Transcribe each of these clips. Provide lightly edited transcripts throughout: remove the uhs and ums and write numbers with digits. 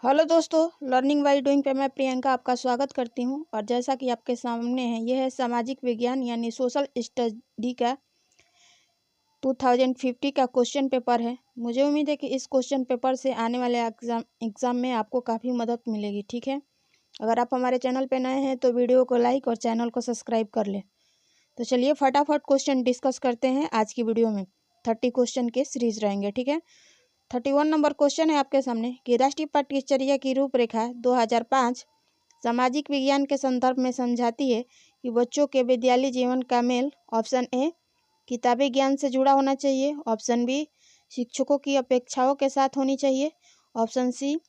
Hello दोस्तों, learning by doing पे मैं प्रियंका आपका स्वागत करती हूं। और जैसा कि आपके सामने है, यह है सामाजिक विज्ञान यानी सोशल स्टडी का 2050 का क्वेश्चन पेपर है। मुझे उम्मीद है कि इस क्वेश्चन पेपर से आने वाले एग्ज़ाम में आपको काफ़ी मदद मिलेगी। ठीक है, अगर आप हमारे चैनल पे नए हैं तो वीडियो को लाइक और चैनल को सब्सक्राइब कर लें। तो चलिए फटाफट क्वेश्चन डिस्कस करते हैं। आज की वीडियो में 30 क्वेश्चन के सीरीज रहेंगे। ठीक है, 31 नंबर क्वेश्चन है आपके सामने कि राष्ट्रीय पाठ्यचर्या की रूपरेखा 2005 सामाजिक विज्ञान के संदर्भ में समझाती है कि बच्चों के विद्यालय जीवन का मेल ऑप्शन ए किताबी ज्ञान से जुड़ा होना चाहिए, ऑप्शन बी शिक्षकों की अपेक्षाओं के साथ होनी चाहिए, ऑप्शन सी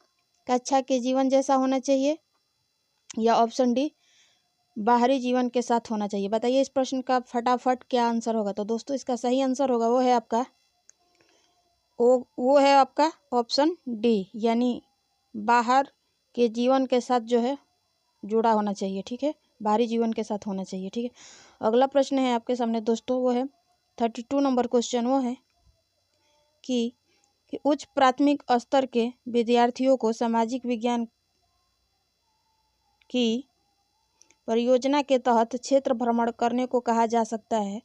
कक्षा के जीवन जैसा होना चाहिए, या ऑप्शन डी बाहरी जीवन के साथ होना चाहिए। बताइए इस प्रश्न का फटाफट क्या आंसर होगा। तो दोस्तों इसका सही आंसर होगा वो है आपका ऑप्शन डी, यानी बाहर के जीवन के साथ जो है जुड़ा होना चाहिए। ठीक है, बाहरी जीवन के साथ होना चाहिए। ठीक है, अगला प्रश्न है आपके सामने दोस्तों, वो है 32 नंबर क्वेश्चन। वो है कि उच्च प्राथमिक स्तर के विद्यार्थियों को सामाजिक विज्ञान की परियोजना के तहत क्षेत्र भ्रमण करने को कहा जा सकता है,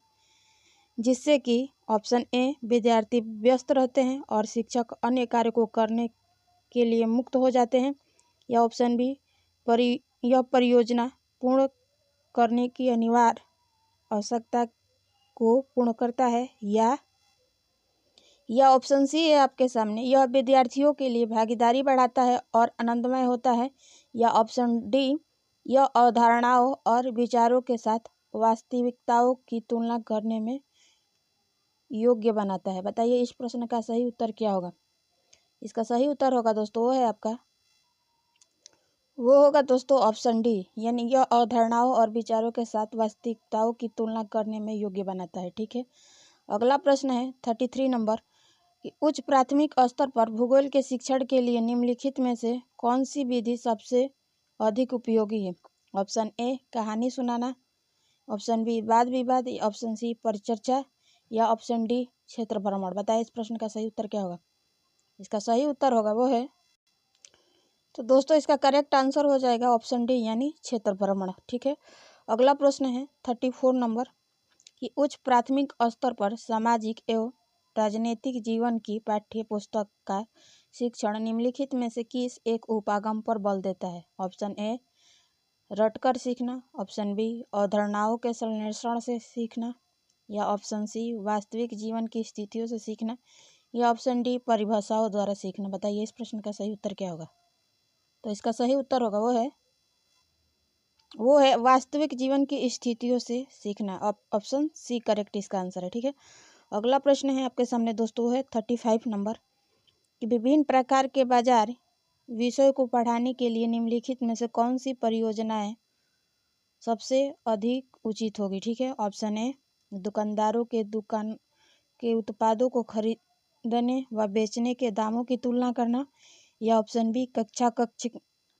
जिससे कि ऑप्शन ए विद्यार्थी व्यस्त रहते हैं और शिक्षक अन्य कार्य को करने के लिए मुक्त हो जाते हैं, या ऑप्शन बी यह परियोजना पूर्ण करने की अनिवार्य आवश्यकता को पूर्ण करता है, या ऑप्शन सी है आपके सामने यह विद्यार्थियों के लिए भागीदारी बढ़ाता है और आनंदमय होता है, या ऑप्शन डी यह अवधारणाओं और विचारों के साथ वास्तविकताओं की तुलना करने में योग्य बनाता है। बताइए इस प्रश्न का सही उत्तर क्या होगा। इसका सही उत्तर होगा दोस्तों वो होगा दोस्तों ऑप्शन डी, यानी यह अवधारणाओं और विचारों के साथ वास्तविकताओं की तुलना करने में योग्य बनाता है। ठीक है, अगला प्रश्न है 33 नंबर कि उच्च प्राथमिक स्तर पर भूगोल के शिक्षण के लिए निम्नलिखित में से कौन सी विधि सबसे अधिक उपयोगी है। ऑप्शन ए कहानी सुनाना, ऑप्शन बी वाद विवाद, ऑप्शन सी परिचर्चा, या ऑप्शन डी क्षेत्र भ्रमण। बताइए इस प्रश्न का सही उत्तर क्या होगा। इसका सही उत्तर होगा वो है, तो दोस्तों इसका करेक्ट आंसर हो जाएगा ऑप्शन डी, यानी क्षेत्र भ्रमण। ठीक है, अगला प्रश्न है 34 नंबर कि उच्च प्राथमिक स्तर पर सामाजिक एवं राजनीतिक जीवन की पाठ्य पुस्तक का शिक्षण निम्नलिखित में से किस एक उपागम पर बल देता है। ऑप्शन ए रटकर सीखना, ऑप्शन बी अवधारणाओं के संश्लेषण से सीखना, या ऑप्शन सी वास्तविक जीवन की स्थितियों से सीखना, या ऑप्शन डी परिभाषाओं द्वारा सीखना। बताइए इस प्रश्न का सही उत्तर क्या होगा। तो इसका सही उत्तर होगा वो है वास्तविक जीवन की स्थितियों से सीखना। ऑप्शन सी करेक्ट इसका आंसर है। ठीक है, अगला प्रश्न है आपके सामने दोस्तों, वो है 35 नंबर कि विभिन्न प्रकार के बाजार विषय को पढ़ाने के लिए निम्नलिखित में से कौन सी परियोजनाएं सबसे अधिक उचित होगी। ठीक है, ऑप्शन ए दुकानदारों के दुकान के उत्पादों को खरीदने व बेचने के दामों की तुलना करना, या ऑप्शन बी कक्ष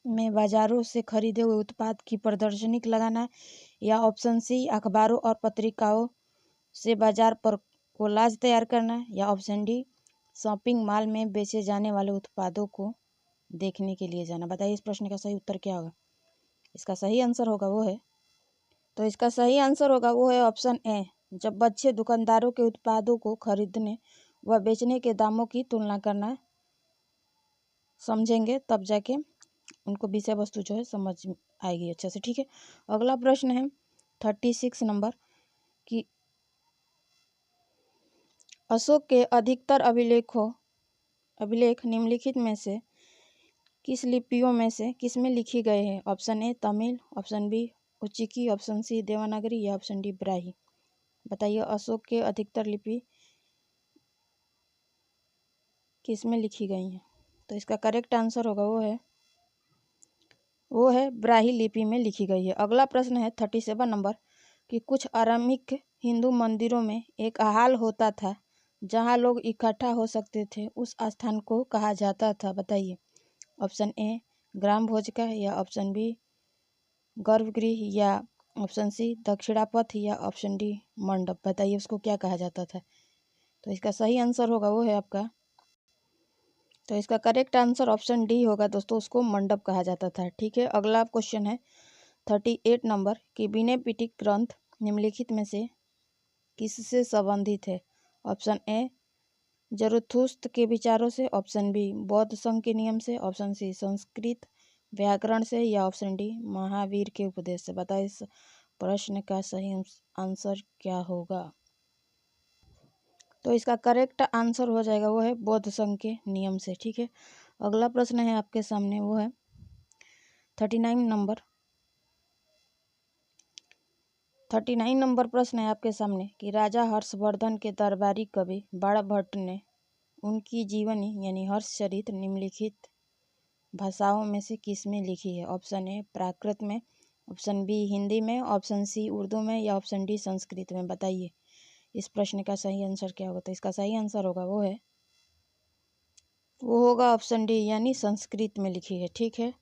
में बाजारों से खरीदे हुए उत्पाद की प्रदर्शनी लगाना, या ऑप्शन सी अखबारों और पत्रिकाओं से बाजार पर कोलाज तैयार करना, या ऑप्शन डी शॉपिंग मॉल में बेचे जाने वाले उत्पादों को देखने के लिए जाना। बताइए इस प्रश्न का सही उत्तर क्या होगा। इसका सही आंसर होगा वो है ऑप्शन ए, जब बच्चे दुकानदारों के उत्पादों को खरीदने व बेचने के दामों की तुलना करना समझेंगे तब जाके उनको विषय वस्तु जो है समझ आएगी अच्छे से। ठीक है, अगला प्रश्न है 36 नंबर कि अशोक के अधिकतर अभिलेख निम्नलिखित में से किस लिपियों में से किस में लिखी गए हैं। Option A Tamil, option B उच्चिकी, ऑप्शन सी देवनागरी, या ऑप्शन डी ब्राही। बताइए अशोक के अधिकतर लिपि किस में लिखी गई हैं। तो इसका करेक्ट आंसर होगा वो है ब्राही लिपि में लिखी गई है। अगला प्रश्न है 37 नंबर कि कुछ आरंभिक हिंदू मंदिरों में एक हाल होता था जहां लोग इकट्ठा हो सकते थे, उस स्थान को कहा जाता था। बताइए ऑप्शन ए ग्राम भोज का, या ऑप्शन बी गर्भगृह, या ऑप्शन सी दक्षिणापथ, या ऑप्शन डी मंडप। बताइए उसको क्या कहा जाता था। तो इसका सही आंसर होगा वो है आपका तो इसका करेक्ट आंसर ऑप्शन डी होगा दोस्तों, उसको मंडप कहा जाता था। ठीक है, अगला क्वेश्चन है 38 नंबर कि विनय पिटक ग्रंथ निम्नलिखित में से किससे संबंधित है? ऑप्शन ए जरथुस्त्र के विचारों से, ऑप्शन बी बौद्ध संघ के नियम से, ऑप्शन सी संस्कृत व्याकरण से, या ऑप्शन डी महावीर के उपदेश से। बताइए इस प्रश्न का सही आंसर क्या होगा? तो इसका करेक्ट आंसर हो जाएगा वो है बौद्ध संघ के नियम से। ठीक है, अगला प्रश्न है आपके सामने, वो है 39 नंबर प्रश्न है आपके सामने कि राजा हर्षवर्धन के दरबारी कवि बाणभट्ट ने उनकी जीवनी यानी हर्षचरित निम्नलिखित भाषाओं में से किस में लिखी है? ऑप्शन ए प्राकृत में, ऑप्शन बी हिंदी में, ऑप्शन सी उर्दू में, या ऑप्शन डी संस्कृत में। बताइए इस प्रश्न का सही आंसर क्या होगा? तो इसका सही आंसर होगा वो होगा ऑप्शन डी यानी संस्कृत में लिखी है। ठीक है,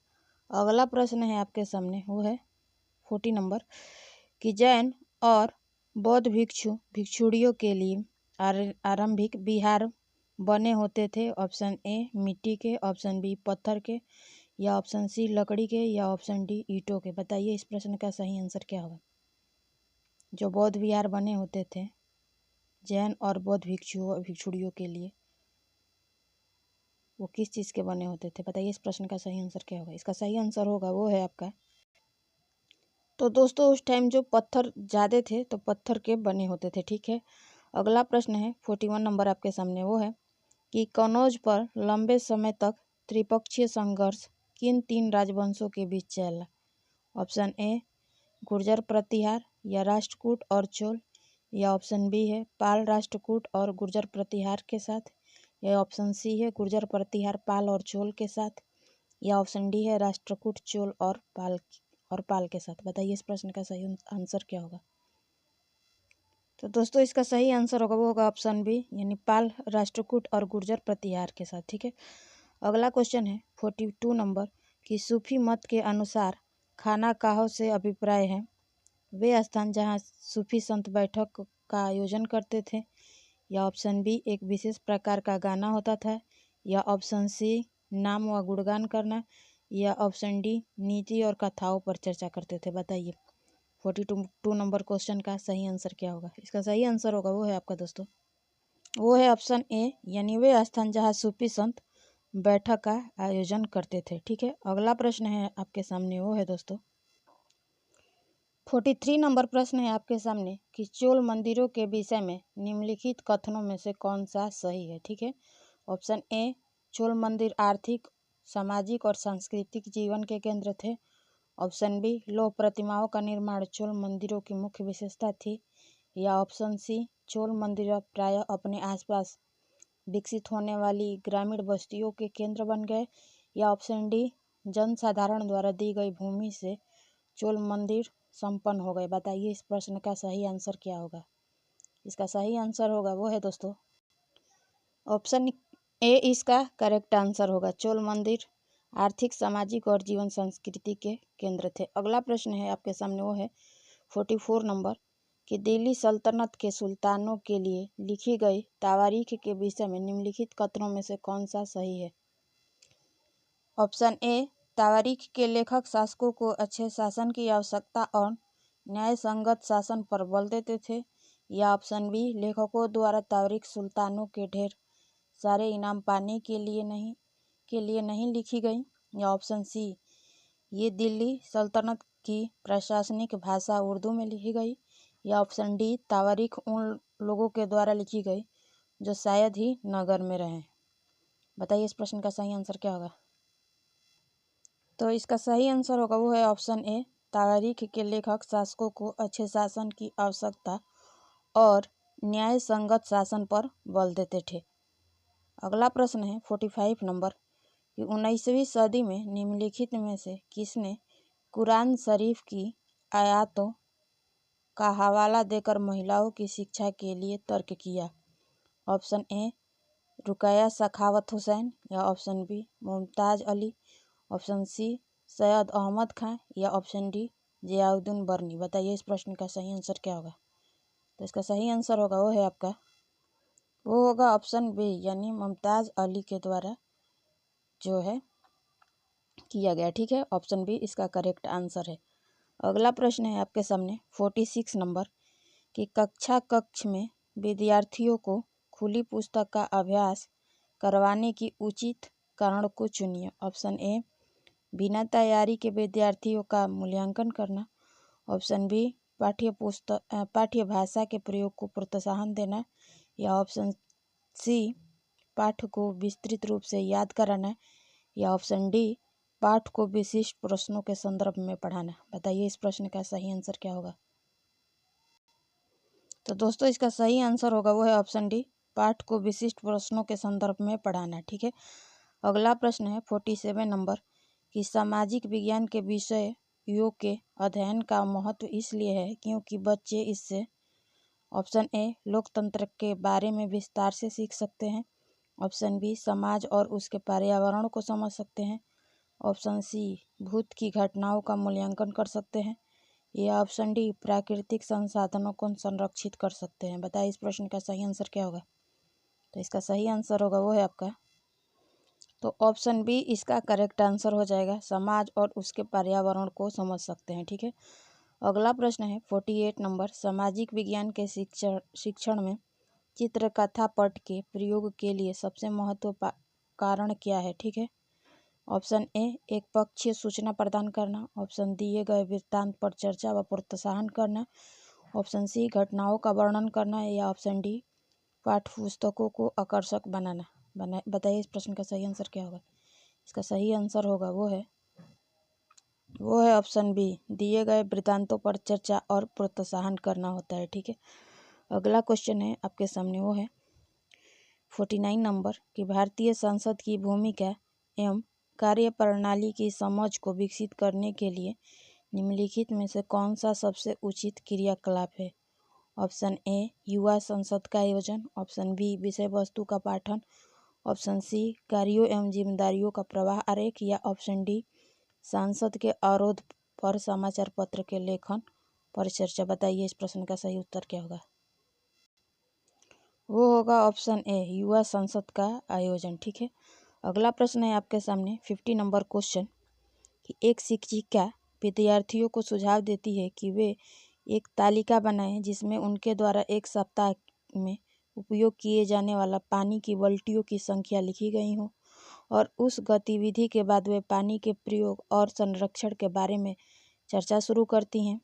अगला प्रश्न है आपके सामने, वो है 40 नंबर कि जैन और बौद्ध भिक्षुणियों के लिए आरंभिक विहार बने होते थे। ऑप्शन ए मिट्टी के, ऑप्शन बी पत्थर के, या ऑप्शन सी लकड़ी के, या ऑप्शन डी ईंटों के। बताइए इस प्रश्न का सही आंसर क्या होगा? जो बौद्ध विहार बने होते थे जैन और बौद्ध भिक्षुणियों के लिए, वो किस चीज़ के बने होते थे? बताइए इस प्रश्न का सही आंसर क्या होगा? इसका सही आंसर होगा वो है आपका, तो दोस्तों उस टाइम जो पत्थर ज़्यादा थे तो पत्थर के बने होते थे। ठीक है, अगला प्रश्न है 41 नंबर आपके सामने, वो है कि कनौज पर लंबे समय तक त्रिपक्षीय संघर्ष किन 3 राजवंशों के बीच चला? ऑप्शन ए गुर्जर प्रतिहार या राष्ट्रकूट और चोल, या ऑप्शन बी है पाल राष्ट्रकूट और गुर्जर प्रतिहार के साथ, या ऑप्शन सी है गुर्जर प्रतिहार पाल और चोल के साथ, या ऑप्शन डी है राष्ट्रकूट चोल और पाल के साथ। बताइए इस प्रश्न का सही आंसर क्या होगा? तो दोस्तों इसका सही आंसर होगा वो होगा ऑप्शन बी यानी पाल राष्ट्रकूट और गुर्जर प्रतिहार के साथ। ठीक है, अगला क्वेश्चन है 42 नंबर कि सूफी मत के अनुसार खाना काहो से अभिप्राय है वे स्थान जहाँ सूफी संत बैठक का आयोजन करते थे, या ऑप्शन बी एक विशेष प्रकार का गाना होता था, या ऑप्शन सी नाम व गुणगान करना, या ऑप्शन डी नीति और कथाओं पर चर्चा करते थे। बताइए 42 नंबर क्वेश्चन का सही आंसर क्या होगा? इसका सही आंसर होगा वो है आपका दोस्तों, वो है ऑप्शन ए यानी वे स्थान जहाँ सूफी संत बैठक का आयोजन करते थे। ठीक है, अगला प्रश्न है आपके सामने, वो है दोस्तों 43 नंबर प्रश्न है आपके सामने कि चोल मंदिरों के विषय में निम्नलिखित कथनों में से कौन सा सही है? ठीक है, ऑप्शन ए चोल मंदिर आर्थिक सामाजिक और सांस्कृतिक जीवन के केंद्र थे, ऑप्शन बी लौह प्रतिमाओं का निर्माण चोल मंदिरों की मुख्य विशेषता थी, या ऑप्शन सी चोल मंदिर प्रायः अपने आसपास विकसित होने वाली ग्रामीण बस्तियों के केंद्र बन गए, या ऑप्शन डी जनसाधारण द्वारा दी गई भूमि से चोल मंदिर संपन्न हो गए। बताइए इस प्रश्न का सही आंसर क्या होगा? इसका सही आंसर होगा वो है दोस्तों ऑप्शन ए इसका करेक्ट आंसर होगा, चोल मंदिर आर्थिक सामाजिक और जीवन संस्कृति के केंद्र थे। अगला प्रश्न है आपके सामने, वो है 44 नंबर कि दिल्ली सल्तनत के सुल्तानों के लिए लिखी गई तावारीख के विषय में निम्नलिखित कथनों में से कौन सा सही है? ऑप्शन ए तावारीख के लेखक शासकों को अच्छे शासन की आवश्यकता और न्याय संगत शासन पर बल देते थे, या ऑप्शन बी लेखकों द्वारा तावारीख सुल्तानों के ढेर सारे इनाम पाने के लिए नहीं लिखी गई, या ऑप्शन सी ये दिल्ली सल्तनत की प्रशासनिक भाषा उर्दू में लिखी गई, या ऑप्शन डी तावारीख उन लोगों के द्वारा लिखी गई जो शायद ही नगर में रहें। बताइए इस प्रश्न का सही आंसर क्या होगा? तो इसका सही आंसर होगा वो है ऑप्शन ए तावारीख के लेखक शासकों को अच्छे शासन की आवश्यकता और न्याय संगत शासन पर बल देते थे। अगला प्रश्न है 45 नंबर कि 19वीं सदी में निम्नलिखित में से किसने कुरान शरीफ की आयतों का हवाला देकर महिलाओं की शिक्षा के लिए तर्क किया? ऑप्शन ए रुकैया सखावत हुसैन, या option B Mumtaz Ali, option C Syed Ahmad Khan, या ऑप्शन डी जियाउद्दीन बरनी। बताइए इस प्रश्न का सही आंसर क्या होगा? तो इसका सही आंसर होगा वो है आपका, वो होगा ऑप्शन बी यानी मुमताज़ अली के द्वारा जो है किया गया, ठीक है। ऑप्शन बी इसका करेक्ट आंसर है। अगला प्रश्न है आपके सामने 46 नंबर कि कक्ष में विद्यार्थियों को खुली पुस्तक का अभ्यास करवाने की उचित कारण को चुनिए। ऑप्शन ए बिना तैयारी के विद्यार्थियों का मूल्यांकन करना। ऑप्शन बी पाठ्य भाषा के प्रयोग को प्रोत्साहन देना। या ऑप्शन सी पाठ को विस्तृत रूप से याद कराना। या ऑप्शन डी पाठ को विशिष्ट प्रश्नों के संदर्भ में पढ़ाना। बताइए इस प्रश्न का सही आंसर क्या होगा। तो दोस्तों इसका सही आंसर होगा वो है ऑप्शन डी, पाठ को विशिष्ट प्रश्नों के संदर्भ में पढ़ाना, ठीक है। अगला प्रश्न है 47 नंबर कि सामाजिक विज्ञान के विषयों के अध्ययन का महत्व इसलिए है क्योंकि बच्चे इससे ऑप्शन ए लोकतंत्र के बारे में विस्तार से सीख सकते हैं। ऑप्शन बी समाज और उसके पर्यावरण को समझ सकते हैं। ऑप्शन सी भूत की घटनाओं का मूल्यांकन कर सकते हैं। या ऑप्शन डी प्राकृतिक संसाधनों को संरक्षित कर सकते हैं। बताइए इस प्रश्न का सही आंसर क्या होगा। तो इसका सही आंसर होगा वो है आपका, तो ऑप्शन बी इसका करेक्ट आंसर हो जाएगा, समाज और उसके पर्यावरण को समझ सकते हैं, ठीक है। अगला प्रश्न है 48 नंबर सामाजिक विज्ञान के शिक्षण में चित्रकथा पट के प्रयोग के लिए सबसे महत्वपूर्ण कारण क्या है, ठीक है। ऑप्शन ए एक पक्षीय सूचना प्रदान करना। ऑप्शन दिए गए वृत्तांत पर चर्चा व प्रोत्साहन करना। ऑप्शन सी घटनाओं का वर्णन करना। या ऑप्शन डी पाठ्यपुस्तकों को आकर्षक बनाना। बताइए इस प्रश्न का सही आंसर क्या होगा। इसका सही आंसर होगा वो है ऑप्शन बी, दिए गए वृत्तांतों पर चर्चा और प्रोत्साहन करना होता है, ठीक है। अगला क्वेश्चन है आपके सामने वो है 49 नंबर कि भारतीय संसद की भूमिका एवं कार्यप्रणाली की समझ को विकसित करने के लिए निम्नलिखित में से कौन सा सबसे उचित क्रियाकलाप है। ऑप्शन ए युवा संसद का आयोजन। ऑप्शन बी विषय वस्तु का पाठन। ऑप्शन सी कार्यों एवं जिम्मेदारियों का प्रवाह आरेख। या ऑप्शन डी सांसद के अवरोध पर समाचार पत्र के लेखन पर चर्चा। बताइए इस प्रश्न का सही उत्तर क्या होगा। वो होगा ऑप्शन ए युवा संसद का आयोजन, ठीक है। अगला प्रश्न है आपके सामने 50 नंबर क्वेश्चन कि एक शिक्षिका विद्यार्थियों को सुझाव देती है कि वे एक तालिका बनाएं जिसमें उनके द्वारा एक सप्ताह में उपयोग किए जाने वाला पानी की बाल्टियों की संख्या लिखी गई हो और उस गतिविधि के बाद वे पानी के प्रयोग और संरक्षण के बारे में चर्चा शुरू करती हैं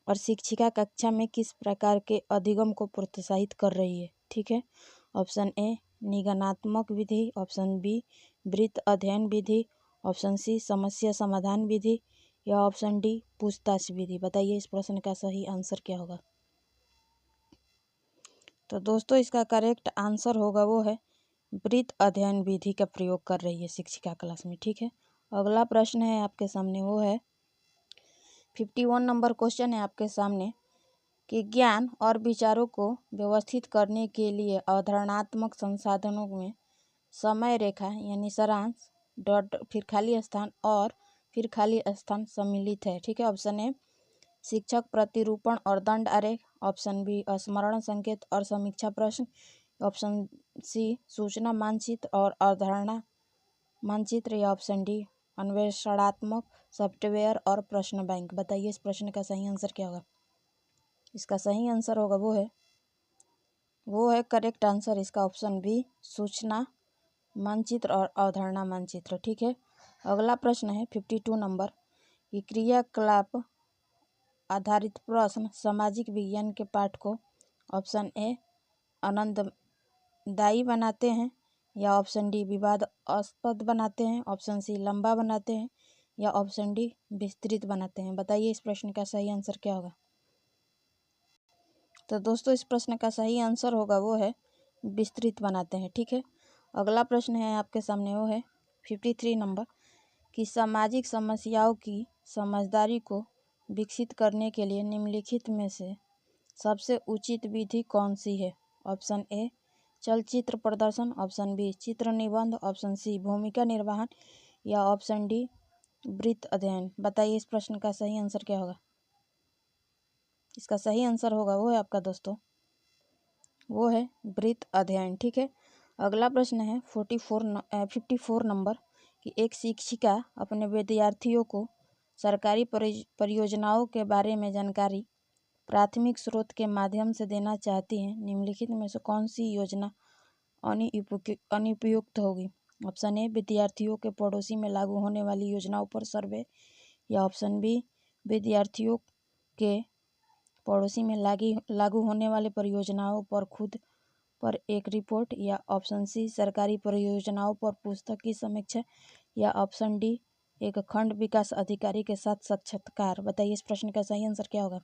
और शिक्षिका कक्षा में किस प्रकार के अधिगम को प्रोत्साहित कर रही है, ठीक है। ऑप्शन ए निगमनात्मक विधि। ऑप्शन बी वृत्त अध्ययन विधि। ऑप्शन सी समस्या समाधान विधि। या ऑप्शन डी पूछताछ विधि। बताइए इस प्रश्न का सही आंसर क्या होगा। तो दोस्तों इसका करेक्ट आंसर होगा वो है वृत्त अध्ययन विधि का प्रयोग कर रही है शिक्षिका क्लास में, ठीक है। अगला प्रश्न है आपके सामने वो है 51 नंबर क्वेश्चन है आपके सामने कि ज्ञान और विचारों को व्यवस्थित करने के लिए अवधारणात्मक संसाधनों में समय रेखा यानी सारांश डॉट फिर खाली स्थान और फिर खाली स्थान सम्मिलित है, ठीक है। ऑप्शन ए शिक्षक प्रतिरूपण और दंड आरेख। ऑप्शन बी स्मरण संकेत और समीक्षा प्रश्न। ऑप्शन सी सूचना मानचित्र और अवधारणा मानचित्र। या ऑप्शन डी अन्वेषणात्मक सॉफ्टवेयर और प्रश्न बैंक। बताइए इस प्रश्न का सही आंसर क्या होगा। इसका सही आंसर होगा वो है करेक्ट आंसर इसका ऑप्शन बी सूचना मानचित्र और अवधारणा मानचित्र, ठीक है। अगला प्रश्न है 52 नंबर कि क्रियाकलाप आधारित प्रश्न सामाजिक विज्ञान के पाठ को ऑप्शन ए आनंददायी बनाते हैं। या ऑप्शन डी विवादास्पद बनाते हैं। ऑप्शन सी लंबा बनाते हैं। या ऑप्शन डी विस्तृत बनाते हैं। बताइए इस प्रश्न का सही आंसर क्या होगा। तो दोस्तों इस प्रश्न का सही आंसर होगा वो है विस्तृत बनाते हैं, ठीक है। अगला प्रश्न है आपके सामने वो है 53 नंबर कि सामाजिक समस्याओं की समझदारी को विकसित करने के लिए निम्नलिखित में से सबसे उचित विधि कौन सी है। ऑप्शन ए चलचित्र प्रदर्शन। ऑप्शन बी चित्र निबंध। ऑप्शन सी भूमिका निर्वहन। या ऑप्शन डी वृत्त अध्ययन। बताइए इस प्रश्न का सही आंसर क्या होगा। इसका सही आंसर होगा वो है आपका दोस्तों वो है वृत्त अध्ययन, ठीक है। अगला प्रश्न है 54 नंबर कि एक शिक्षिका अपने विद्यार्थियों को सरकारी परियोजनाओं के बारे में जानकारी प्राथमिक स्रोत के माध्यम से देना चाहती हैं। निम्नलिखित में से कौन सी योजना अनुपयुक्त होगी? ऑप्शन ए, विद्यार्थियों के पड़ोसी में लागू होने वाली योजनाओं पर सर्वे, या ऑप्शन बी, विद्यार्थियों के पड़ोसी में लागू होने वाले परियोजनाओं पर खुद पर एक रिपोर्ट, या ऑप्शन सी, सरकारी परियोजनाओं पर पुस्तक की समीक्षा, या ऑप्शन डी, एक खंड विकास अधिकारी के साथ साक्षात्कार। बताइए इस प्रश्न का सही आंसर क्या होगा?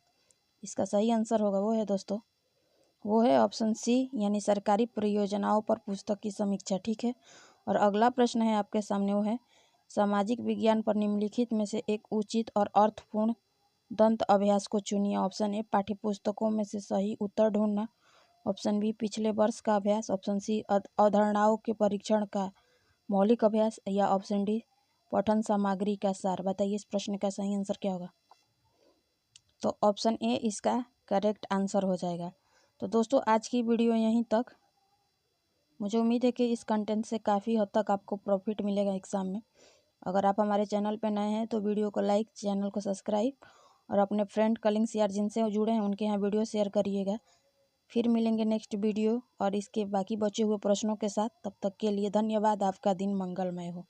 इसका सही आंसर होगा वो है दोस्तों, वो है ऑप्शन सी, यानी सरकारी परियोजनाओं पर पुस्तक की समीक्षा। ठीक है, और अगला प्रश्न है आपके सामने, वो है सामाजिक विज्ञान पर निम्नलिखित में से एक उचित और अर्थपूर्ण दंत अभ्यास को चुनिए। ऑप्शन ए, पाठ्यपुस्तकों में से सही उत्तर ढूंढना, ऑप्शन बी, पिछले वर्ष का अभ्यास, ऑप्शन सी, अवधारणाओं के परीक्षण का मौलिक अभ्यास, या ऑप्शन डी, पठन सामग्री का सार। बताइए इस प्रश्न का सही आंसर क्या होगा? तो ऑप्शन ए इसका करेक्ट आंसर हो जाएगा। तो दोस्तों आज की वीडियो यहीं तक। मुझे उम्मीद है कि इस कंटेंट से काफ़ी हद तक आपको प्रॉफिट मिलेगा एग्ज़ाम में। अगर आप हमारे चैनल पर नए हैं तो वीडियो को लाइक, चैनल को सब्सक्राइब और अपने फ्रेंड कलिंग्स यार जिनसे जुड़े हैं उनके यहाँ वीडियो शेयर करिएगा। फिर मिलेंगे नेक्स्ट वीडियो और इसके बाकी बचे हुए प्रश्नों के साथ। तब तक के लिए धन्यवाद। आपका दिन मंगलमय हो।